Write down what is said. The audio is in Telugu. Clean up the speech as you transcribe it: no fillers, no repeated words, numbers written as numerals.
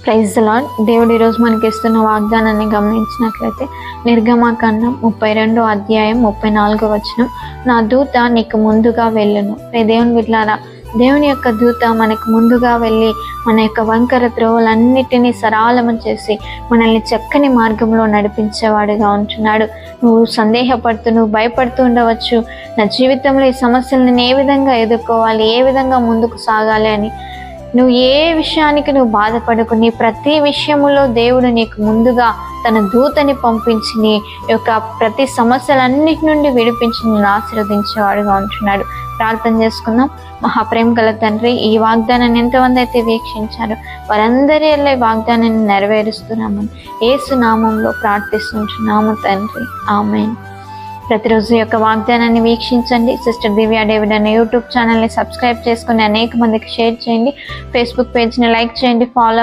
Praise the lord. దేవుడు ఈరోజు మనకి ఇస్తున్న వాగ్దానాన్ని గమనించినట్లయితే నిర్గమాకాండం 32వ అధ్యాయం 34వ వచనం, నా దూత నీకు ముందుగా వెళ్ళును. దేవుని బిడ్డలారా, దేవుని యొక్క దూత మనకు ముందుగా వెళ్ళి మన యొక్క వంకర త్రోవలన్నిటినీ సరళం చేసి మనల్ని చక్కని మార్గంలో నడిపించేవాడుగా ఉంటున్నాడు. నువ్వు సందేహపడుతూ నువ్వు భయపడుతూ ఉండవచ్చు, నా జీవితంలో ఈ సమస్యలను నేను ఏ విధంగా ఎదుర్కోవాలి, ఏ విధంగా ముందుకు సాగాలి అని. నువ్వు ఏ విషయానికి నువ్వు బాధపడకు, నీ ప్రతి విషయములో దేవుడు నీకు ముందుగా తన దూతని పంపించి నీ యొక్క ప్రతి సమస్యలన్నిటి నుండి విడిపించి నేను ఆశీర్వదించేవాడుగా ఉంటున్నాడు. ప్రార్థన చేసుకుందాం. మహాప్రేమ గల తండ్రి, ఈ వాగ్దానాన్ని ఎంతమంది అయితే వీక్షించారో వారందరి ఈ వాగ్దానాన్ని నెరవేరుస్తున్నామని యేసు నామంలో ప్రార్థిస్తుంటున్నాము తండ్రి, ఆమేన్. ప్రతిరోజు యొక్క వాగ్దానాన్ని వీక్షించండి. సిస్టర్ దివ్య డేవిడ్ అనే యూట్యూబ్ ఛానల్ని సబ్స్క్రైబ్ చేసుకుని అనేక మందికి షేర్ చేయండి. ఫేస్బుక్ పేజ్ని లైక్ చేయండి, ఫాలో